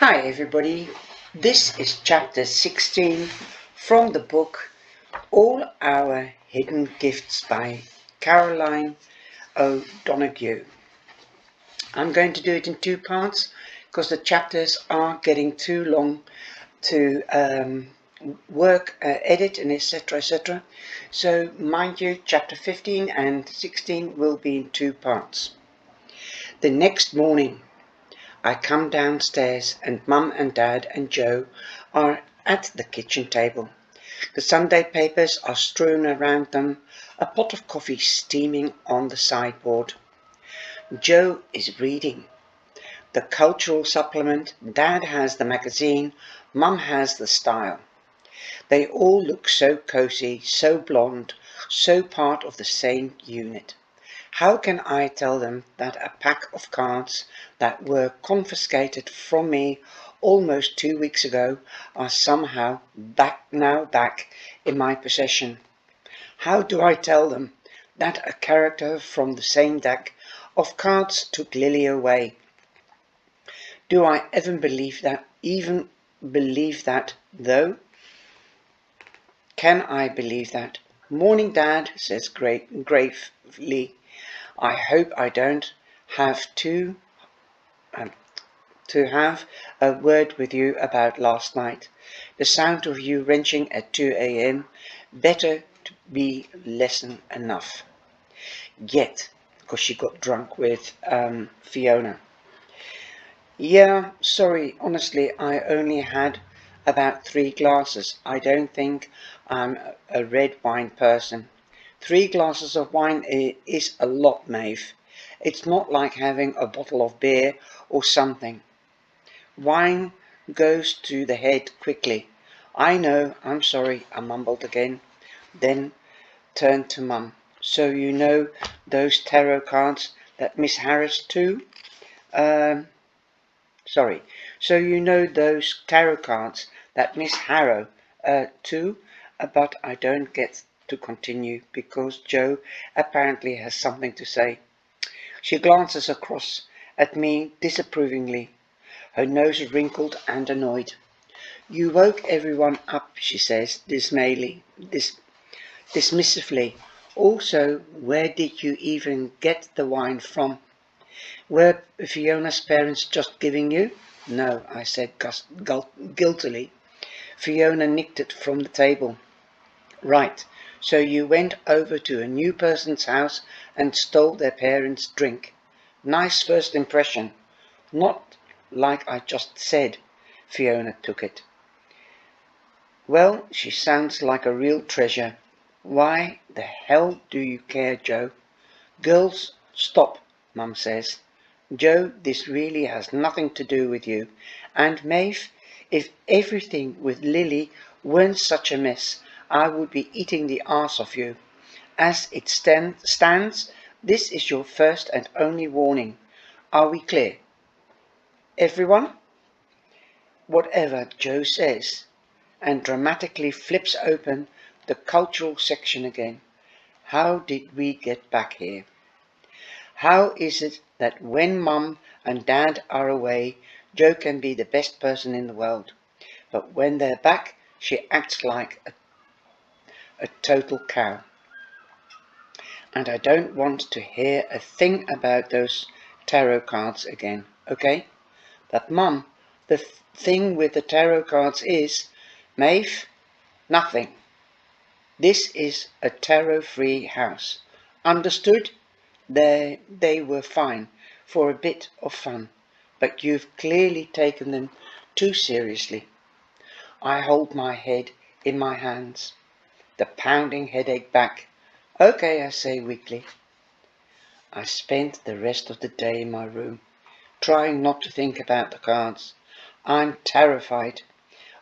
Hi everybody, this is chapter 16 from the book All Our Hidden Gifts by Caroline O'Donoghue. I'm going to do it in two parts because the chapters are getting too long to edit and etc. So mind you, chapter 15 and 16 will be in two parts. The next morning I come downstairs and Mum and Dad and Joe are at the kitchen table. The Sunday papers are strewn around them, a pot of coffee steaming on the sideboard. Joe is reading the cultural supplement, Dad has the magazine, Mum has the style. They all look so cosy, so blonde, so part of the same unit. How can I tell them that a pack of cards that were confiscated from me almost 2 weeks ago are somehow back in my possession? How do I tell them that a character from the same deck of cards took Lily away? Do I even believe that though? Can I believe that? Morning, Dad, says gravely. I hope I don't have to have a word with you about last night. The sound of you wrenching at 2 a.m. better to be lesson enough. Yet, because she got drunk with Fiona. Yeah, sorry, honestly, I only had about 3 glasses. I don't think I'm a red wine person. 3 glasses of wine is a lot, Maeve. It's not like having a bottle of beer or something. Wine goes to the head quickly. I know, I'm sorry, I mumbled again, then turned to Mum. So you know those tarot cards that Miss Harris too? So you know those tarot cards that Miss Harrow too? But I don't get to continue because Joe apparently has something to say. She glances across at me disapprovingly, her nose wrinkled and annoyed. You woke everyone up, she says dismissively. Also, where did you even get the wine from? Were Fiona's parents just giving you? No, I said guiltily. Fiona nicked it from the table. Right, so you went over to a new person's house and stole their parents' drink. Nice first impression. Not like I just said. Fiona took it. Well, she sounds like a real treasure. Why the hell do you care, Joe? Girls, stop, Mum says. Joe, this really has nothing to do with you. And Maeve, if everything with Lily weren't such a mess, I would be eating the arse of you. As it stands, this is your first and only warning. Are we clear? Everyone? Whatever Joe says, and dramatically flips open the cultural section again. How did we get back here? How is it that when Mum and Dad are away, Jo can be the best person in the world, but when they're back, she acts like a total cow? And I don't want to hear a thing about those tarot cards again, okay? But Mum, the thing with the tarot cards is, Maeve, nothing. This is a tarot-free house. Understood? They were fine for a bit of fun, but you've clearly taken them too seriously. I hold my head in my hands, the pounding headache back. Okay, I say weakly. I spent the rest of the day in my room, trying not to think about the cards. I'm terrified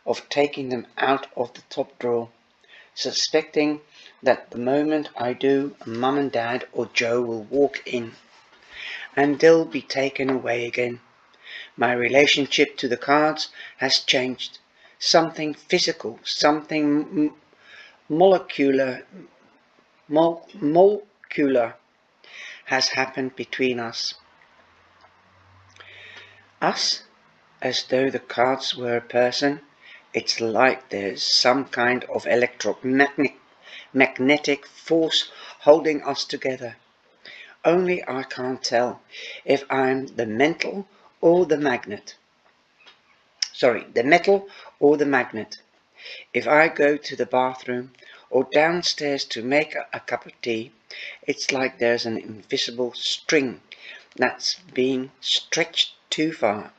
of taking them out of the top drawer, suspecting that the moment I do, Mum and Dad or Joe will walk in, and they'll be taken away again. My relationship to the cards has changed. Something physical, something molecular has happened between us. Us? as though the cards were a person. It's like there's some kind of electromagnetic force holding us together. Only I can't tell if I'm the metal or the magnet. The metal or the magnet. If I go to the bathroom or downstairs to make a cup of tea, it's like there's an invisible string that's being stretched too far,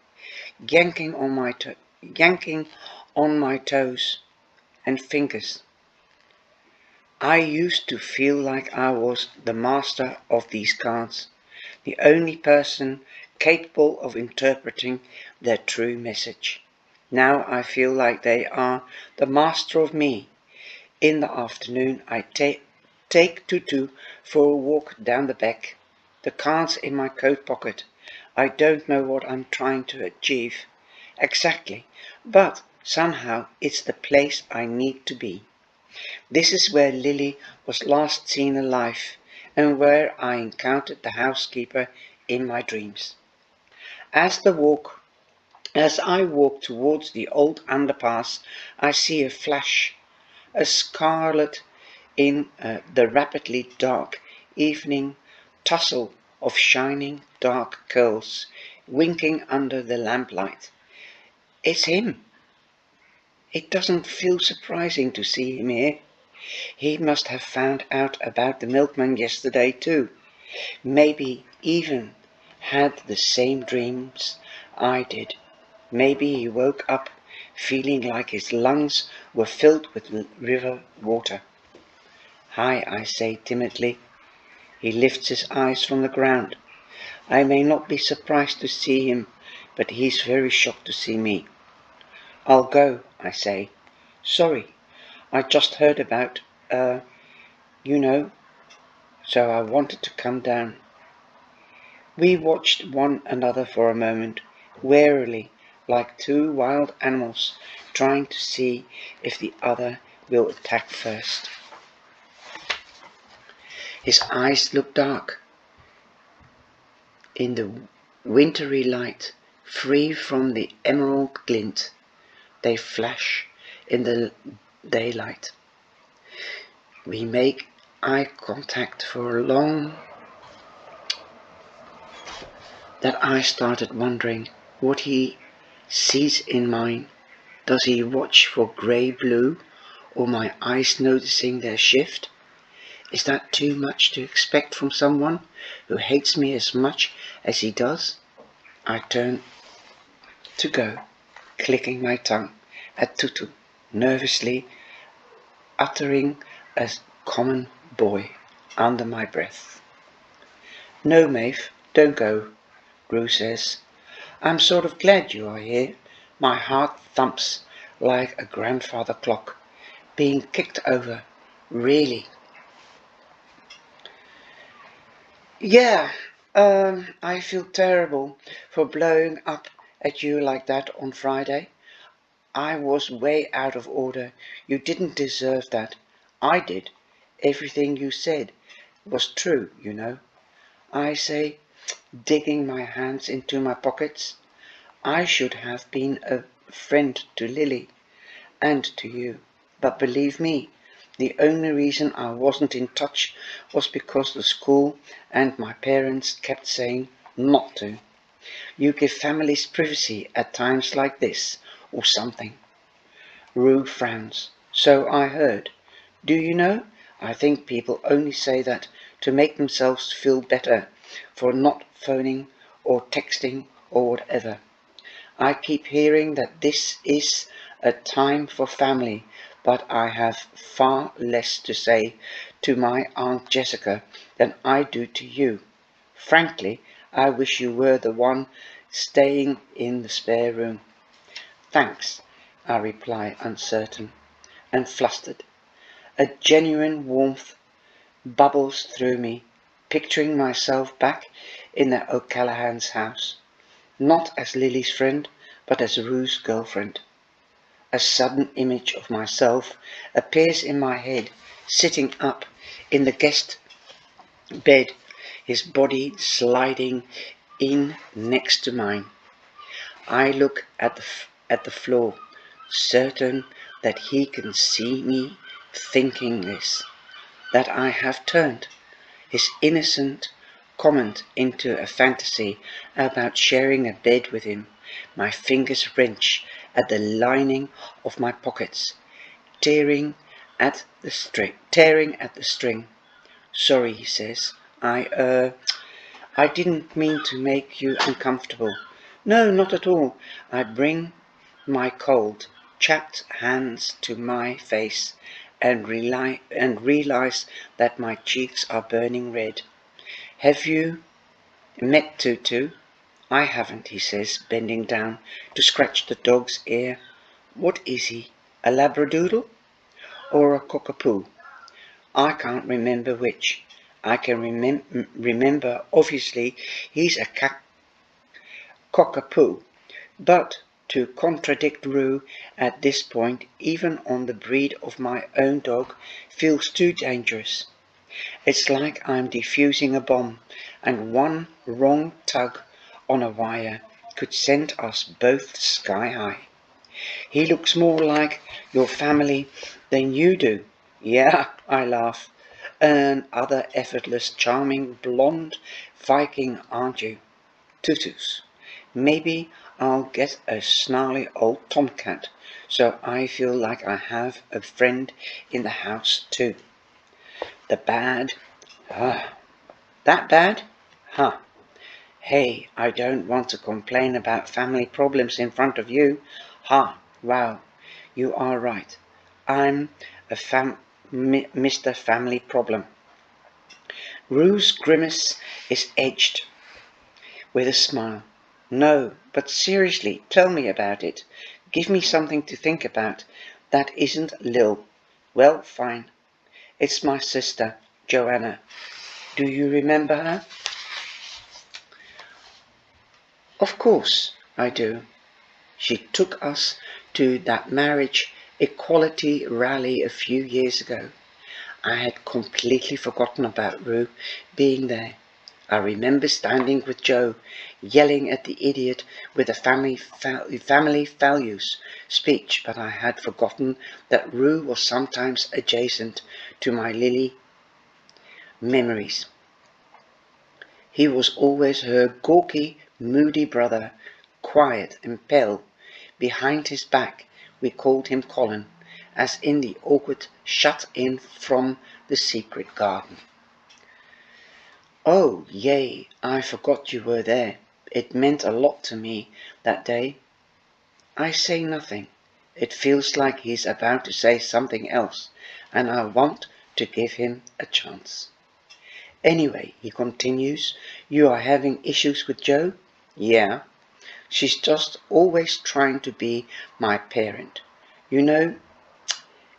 yanking on my toes and fingers. I used to feel like I was the master of these cards, the only person capable of interpreting their true message. Now I feel like they are the master of me. In the afternoon I take Tutu for a walk down the beck, the cards in my coat pocket. I don't know what I'm trying to achieve exactly, but somehow it's the place I need to be. This is where Lily was last seen alive, and where I encountered the housekeeper in my dreams. As I walk towards the old underpass, I see a flash, a scarlet in the rapidly dark evening tussle of shining dark curls, winking under the lamplight. It's him. It doesn't feel surprising to see him here. He must have found out about the milkman yesterday too. Maybe even had the same dreams I did. Maybe he woke up feeling like his lungs were filled with river water. "Hi," I say timidly. He lifts his eyes from the ground. I may not be surprised to see him, but he's very shocked to see me. "I'll go," I say. "Sorry, I just heard about, you know, so I wanted to come down." We watched one another for a moment, warily, like two wild animals trying to see if the other will attack first. His eyes look dark in the wintry light, free from the emerald glint. They flash in the daylight. We make eye contact for long that I started wondering what he sees in mine. Does he watch for grey-blue, or my eyes noticing their shift? Is that too much to expect from someone who hates me as much as he does? I turn to go, clicking my tongue at Tutu, nervously uttering a common boy under my breath. "No, Maeve, don't go," Gru says. "I'm sort of glad you are here." My heart thumps like a grandfather clock being kicked over. Really? Yeah, I feel terrible for blowing up at you like that on Friday. I was way out of order. You didn't deserve that. I did. Everything you said was true, you know. I say, digging my hands into my pockets. I should have been a friend to Lily and to you. But believe me, the only reason I wasn't in touch was because the school and my parents kept saying not to. You give families privacy at times like this, or something. Rue frowns. "So I heard. Do you know, I think people only say that to make themselves feel better for not phoning or texting or whatever. I keep hearing that this is a time for family, but I have far less to say to my Aunt Jessica than I do to you. Frankly, I wish you were the one staying in the spare room." "Thanks," I reply, uncertain and flustered. A genuine warmth bubbles through me, picturing myself back in the O'Callaghan's house, not as Lily's friend, but as Rue's girlfriend. A sudden image of myself appears in my head, sitting up in the guest bed, his body sliding in next to mine. I look at the floor, certain that he can see me thinking this, that I have turned his innocent comment into a fantasy about sharing a bed with him. My fingers wrench at the lining of my pockets, tearing at the string. Sorry, he says. I didn't mean to make you uncomfortable. No, not at all. I bring my cold, chapped hands to my face and realize that my cheeks are burning red. Have you met Tutu? I haven't, he says, bending down to scratch the dog's ear. What is he? A labradoodle? Or a cockapoo? I can't remember which. I can remember, obviously, he's a cockapoo. But to contradict Rue at this point, even on the breed of my own dog, feels too dangerous. It's like I'm defusing a bomb, and one wrong tug on a wire could send us both sky high. He looks more like your family than you do. Yeah, I laugh. Another effortless, charming, blonde Viking, aren't you? Tutus. Maybe I'll get a snarly old tomcat, so I feel like I have a friend in the house too. The bad? That bad? Huh. Hey, I don't want to complain about family problems in front of you. Ha, wow, you are right. I'm a Mr. Family Problem. Rue's grimace is edged with a smile. No, but seriously, tell me about it. Give me something to think about. That isn't Lil. Well, fine. It's my sister, Joanna. Do you remember her? Of course I do. She took us to that marriage equality rally a few years ago. I had completely forgotten about Rue being there. I remember standing with Joe, yelling at the idiot with a family values speech, but I had forgotten that Rue was sometimes adjacent to my Lily memories. He was always her gawky, moody brother, quiet and pale. Behind his back we called him Colin, as in the awkward shut-in from the secret garden. Oh, yay, I forgot you were there. It meant a lot to me that day. I say nothing. It feels like he's about to say something else, and I want to give him a chance. Anyway, he continues, you are having issues with Joe? Yeah. She's just always trying to be my parent. You know,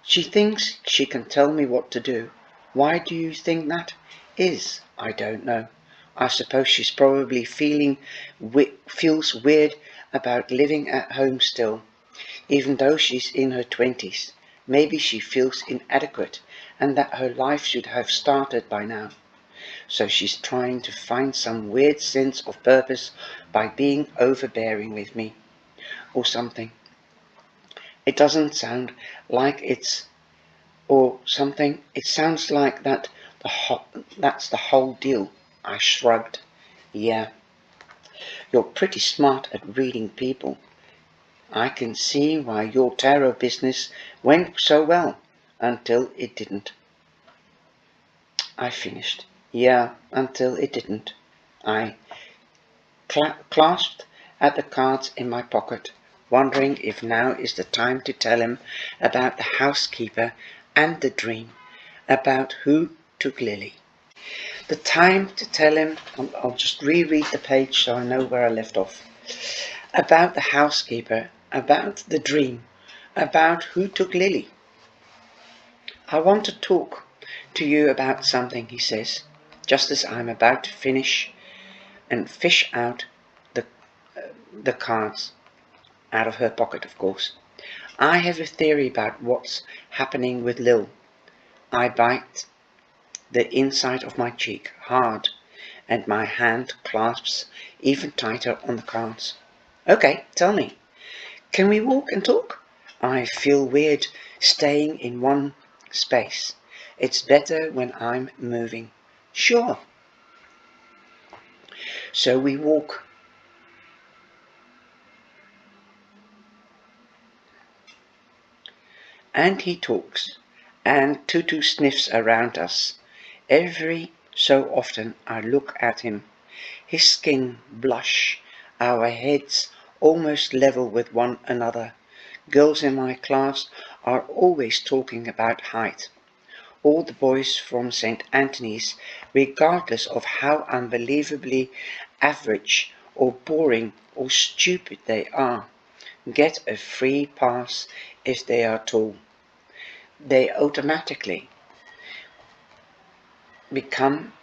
she thinks she can tell me what to do. Why do you think that is? I don't know. I suppose she's probably feels weird about living at home still, even though she's in her 20s. Maybe she feels inadequate and that her life should have started by now. So she's trying to find some weird sense of purpose by being overbearing with me, or something. It doesn't sound like it's or something. It sounds like that's the whole deal. I shrugged. Yeah, you're pretty smart at reading people. I can see why your tarot business went so well until it didn't. I finished. Yeah, until it didn't. I clasped at the cards in my pocket, wondering if now is the time to tell him about the housekeeper and the dream, about who took Lily. The time to tell him, I'll just reread the page so I know where I left off. About the housekeeper, about the dream, about who took Lily. I want to talk to you about something, he says, just as I'm about to finish and fish out the cards out of her pocket, of course. I have a theory about what's happening with Lil. I bite the inside of my cheek hard, and my hand clasps even tighter on the cards. Okay, tell me. Can we walk and talk? I feel weird staying in one space. It's better when I'm moving. Sure. So we walk, and he talks, and Tutu sniffs around us. Every so often I look at him. His skin blush, our heads almost level with one another. Girls in my class are always talking about height. All the boys from St. Anthony's, regardless of how unbelievably average or boring or stupid they are, get a free pass if they are tall. They automatically become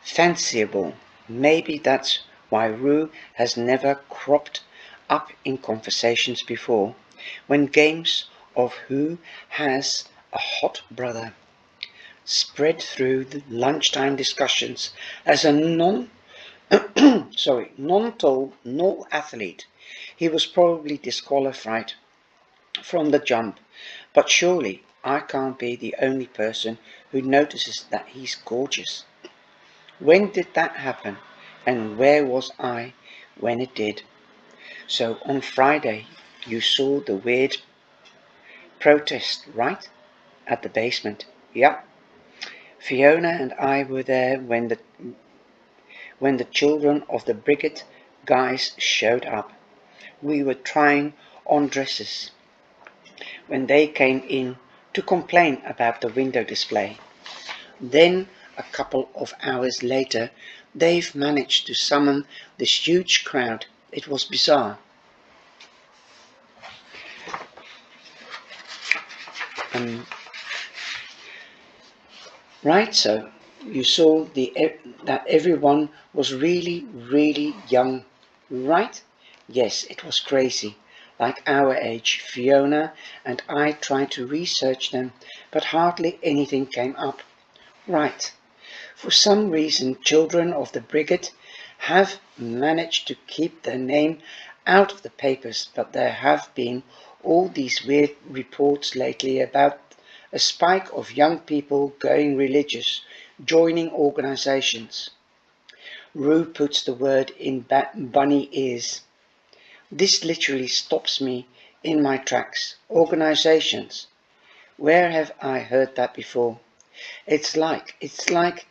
fanciable. Maybe that's why Rue has never cropped up in conversations before, when games of who has a hot brother spread through the lunchtime discussions as a non-tall, no athlete. He was probably disqualified from the jump, but surely I can't be the only person who notices that he's gorgeous. When did that happen? And where was I when it did? So on Friday, you saw the weird protest, right? At the basement. Yep. Fiona and I were there when the children of the Brigade guys showed up. We were trying on dresses when they came in to complain about the window display. Then, a couple of hours later, Dave managed to summon this huge crowd. It was bizarre. Um, right, so you saw that everyone was really, really young, right? Yes, it was crazy. Like our age, Fiona and I tried to research them, but hardly anything came up. Right. For some reason, children of the Brigade have managed to keep their name out of the papers, but there have been all these weird reports lately about a spike of young people going religious, joining organizations. Rue puts the word in bunny ears. This literally stops me in my tracks. Organizations. Where have I heard that before? It's like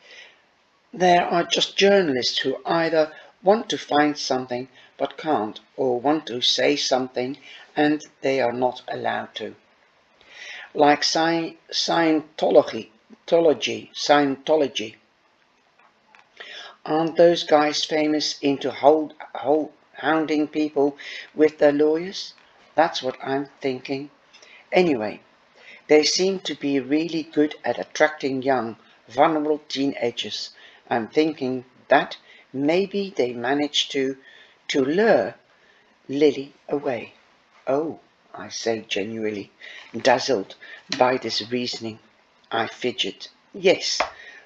there are just journalists who either want to find something but can't, or want to say something and they are not allowed to. Like Scientology. Aren't those guys famous into hounding people with their lawyers? That's what I'm thinking. Anyway, they seem to be really good at attracting young, vulnerable teenagers. I'm thinking that maybe they managed to lure Lily away. Oh, I say genuinely, dazzled by this reasoning. I fidget. Yes,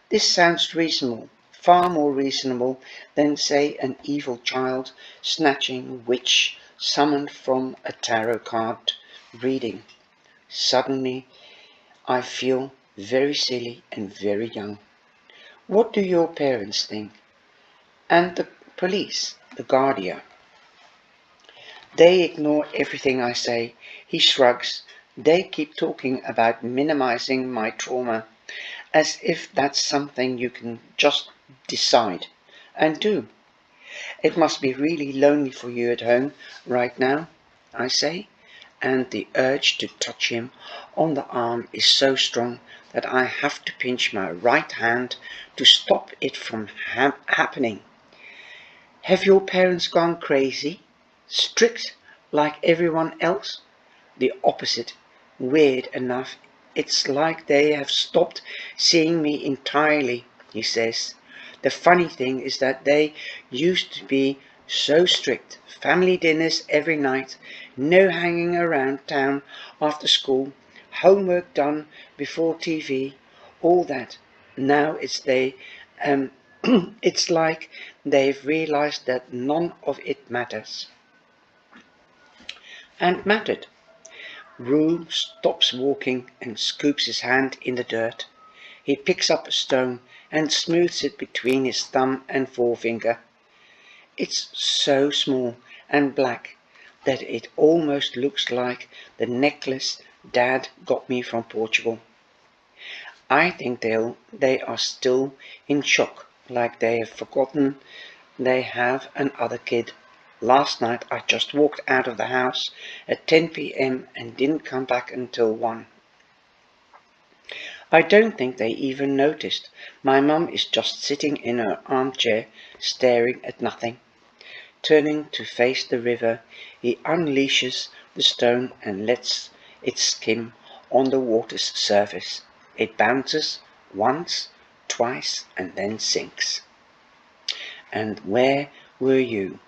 this sounds reasonable, far more reasonable than, say, an evil child snatching witch summoned from a tarot card reading. Suddenly, I feel very silly and very young. What do your parents think? And the police, the guardia. They ignore everything I say. He shrugs. They keep talking about minimizing my trauma, as if that's something you can just decide and do. It must be really lonely for you at home right now, I say, and the urge to touch him on the arm is so strong that I have to pinch my right hand to stop it from happening. Have your parents gone crazy? Strict like everyone else? The opposite. Weird enough, it's like they have stopped seeing me entirely, he says. The funny thing is that they used to be so strict. Family dinners every night, no hanging around town after school, homework done before TV, all that. Now um, it's like they've realized that none of it matters. and mattered. Rue stops walking and scoops his hand in the dirt. He picks up a stone and smooths it between his thumb and forefinger. It's so small and black that it almost looks like the necklace Dad got me from Portugal. I think they are still in shock, like they have forgotten they have another kid. Last night I just walked out of the house at 10 p.m. and didn't come back until 1. I don't think they even noticed. My mum is just sitting in her armchair, staring at nothing. Turning to face the river, he unleashes the stone and lets it skim on the water's surface. It bounces once, twice, and then sinks. And where were you?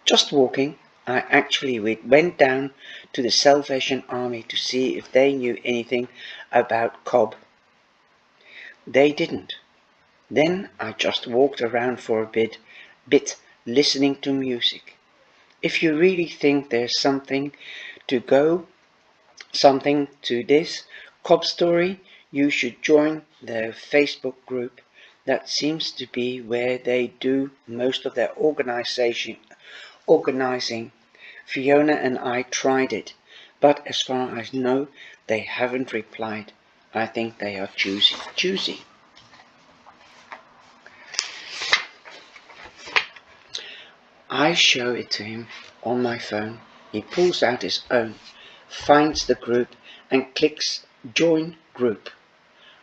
Just walking. I actually went down to the Salvation Army to see if they knew anything about Cobb. They didn't. Then I just walked around for a bit listening to music. If you really think there's something to this Cobb story, you should join their Facebook group. That seems to be where they do most of their organizing. Fiona and I tried it, but as far as I know, they haven't replied. I think they are choosy. I show it to him on my phone. He pulls out his own, finds the group and clicks Join Group.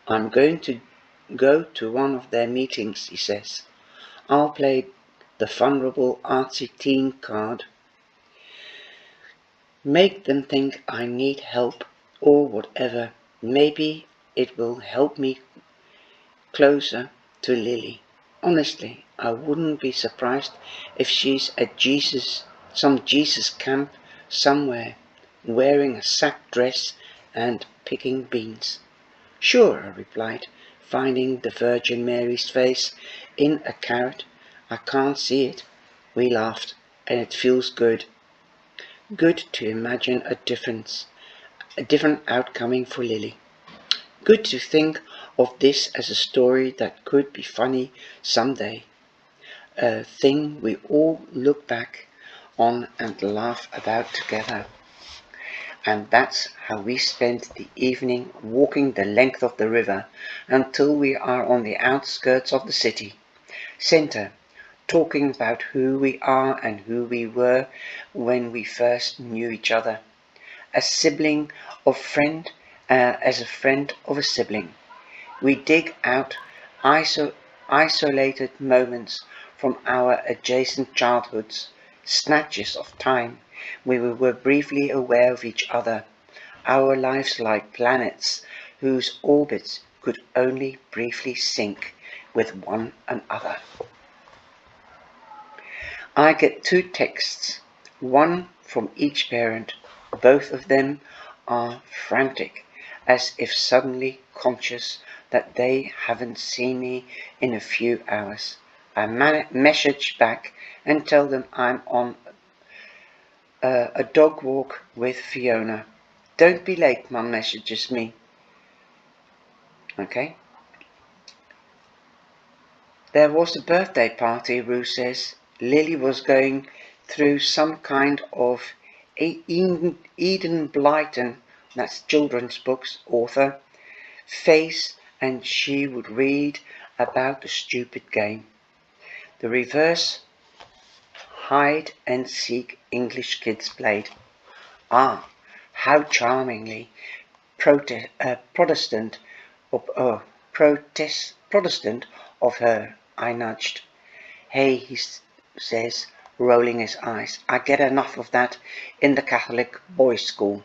I'm going to go to one of their meetings, he says. I'll play the vulnerable artsy teen card. Make them think I need help or whatever. Maybe it will help me closer to Lily. Honestly, I wouldn't be surprised if she's at some Jesus camp somewhere, wearing a sack dress and picking beans. Sure, I replied, finding the Virgin Mary's face in a carrot. I can't see it. We laughed, and it feels good. Good to imagine a different outcome for Lily. Good to think of this as a story that could be funny someday. A thing we all look back on and laugh about together. And that's how we spent the evening walking the length of the river until we are on the outskirts of the city centre, talking about who we are and who we were when we first knew each other. As a friend of a sibling. We dig out isolated moments from our adjacent childhoods, snatches of time where we were briefly aware of each other, our lives like planets whose orbits could only briefly sync with one another. I get 2 texts, one from each parent. Both of them are frantic, as if suddenly conscious that they haven't seen me in a few hours. I message back and tell them I'm on a dog walk with Fiona. Don't be late, Mum messages me. Okay. There was a birthday party, Rue says. Lily was going through some kind of Eden Blyton, that's children's books, author, phase, and she would read about the stupid game. The reverse hide and seek English kids played. Ah, how charmingly Protestant of her, I nudged. Hey, he says, rolling his eyes. I get enough of that in the Catholic boys' school.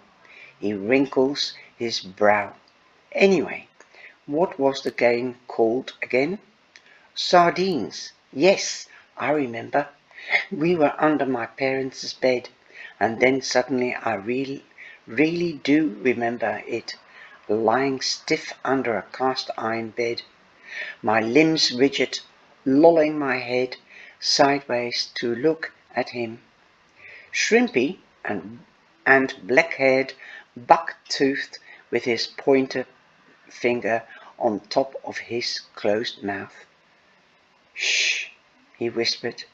He wrinkles his brow. Anyway, what was the game called again? Sardines. Yes, I remember. We were under my parents' bed, and then suddenly I really do remember it, lying stiff under a cast-iron bed, my limbs rigid, lolling my head sideways to look at him. Shrimpy and and black-haired, buck-toothed, with his pointer finger on top of his closed mouth. "Shh," he whispered.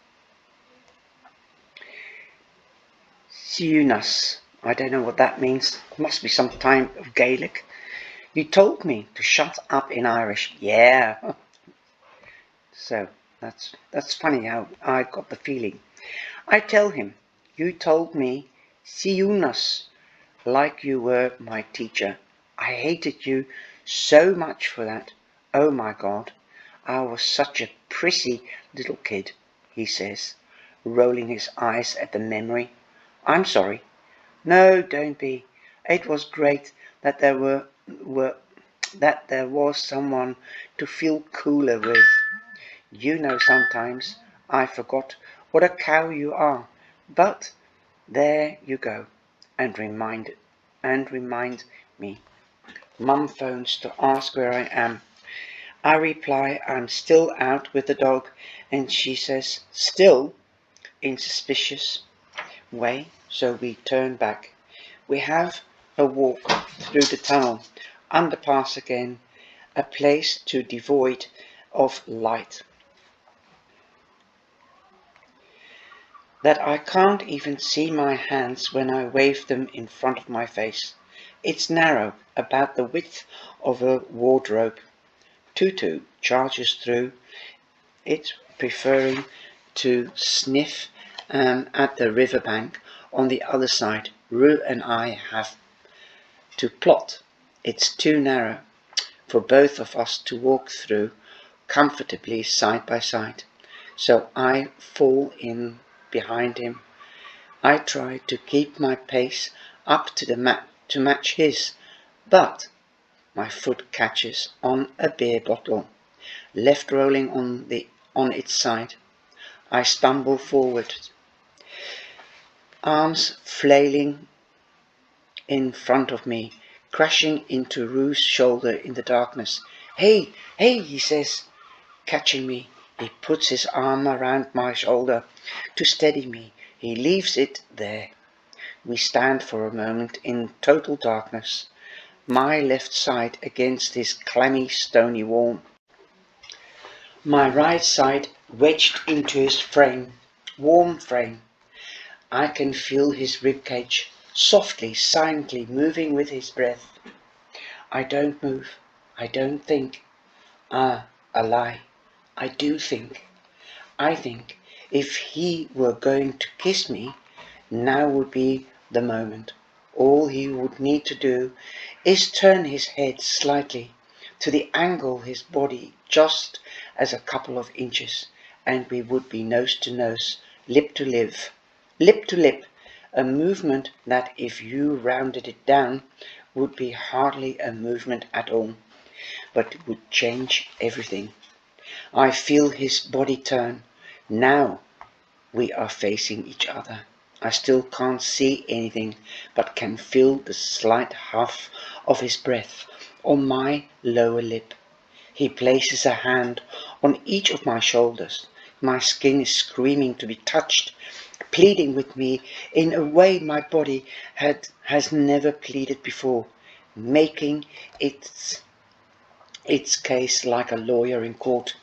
Siúnas. I don't know what that means. Must be some type of Gaelic. "You told me to shut up in Irish." Yeah. So that's funny how I got the feeling. I tell him, "You told me Siúnas, like you were my teacher. I hated you so much for that. Oh my God, I was such a prissy little kid," he says, rolling his eyes at the memory. "I'm sorry." "No, don't be. It was great that there was someone to feel cooler with. You know, sometimes I forgot what a cow you are, but there you go, and remind me." Mum phones to ask where I am. I reply I'm still out with the dog, and she says, "Still?" in suspicious way, so we turn back. We have a walk through the tunnel, underpass again, a place too devoid of light that I can't even see my hands when I wave them in front of my face. It's narrow, about the width of a wardrobe. Tutu charges through it, preferring to sniff at the riverbank on the other side. Rue and I have to plot. It's too narrow for both of us to walk through comfortably side by side. So I fall in behind him. I try to keep my pace up to match his, but my foot catches on a beer bottle, left rolling on its side. I stumble forward, arms flailing in front of me, crashing into Rue's shoulder in the darkness. "Hey, hey," he says, catching me. He puts his arm around my shoulder to steady me. He leaves it there. We stand for a moment in total darkness, my left side against his clammy stony wall, my right side wedged into his warm frame. I can feel his ribcage softly, silently moving with his breath. I don't move. I don't think. A lie. I do think. I think if he were going to kiss me, now would be the moment. All he would need to do is turn his head slightly to the angle his body just as a couple of inches, and we would be nose to nose, lip to lip, a movement that, if you rounded it down, would be hardly a movement at all, but would change everything. I feel his body turn. Now we are facing each other. I still can't see anything, but can feel the slight huff of his breath on my lower lip. He places a hand on each of my shoulders. My skin is screaming to be touched, pleading with me in a way my body has never pleaded before, making its case like a lawyer in court.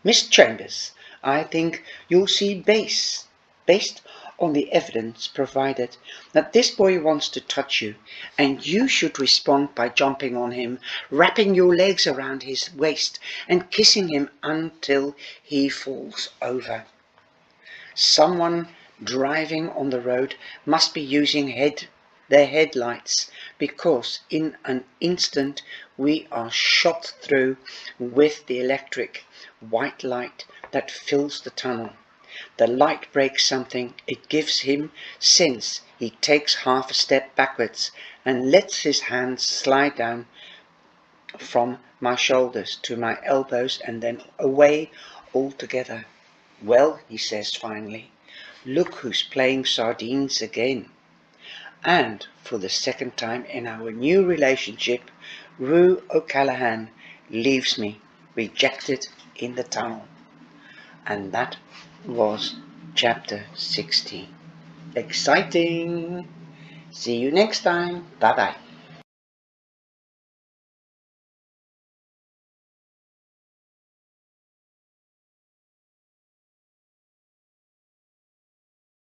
"Miss Chambers, I think you'll see based on the evidence provided, that this boy wants to touch you, and you should respond by jumping on him, wrapping your legs around his waist, and kissing him until he falls over. Someone driving on the road must be using their headlights, because in an instant we are shot through with the electric white light that fills the tunnel. The light breaks something. It gives him sense. He takes half a step backwards and lets his hands slide down from my shoulders to my elbows and then away altogether. "Well," he says finally, "look who's playing sardines again." And for the second time in our new relationship, Rue O'Callaghan leaves me, rejected in the tunnel. And that was chapter 16. Exciting! See you next time. Bye bye.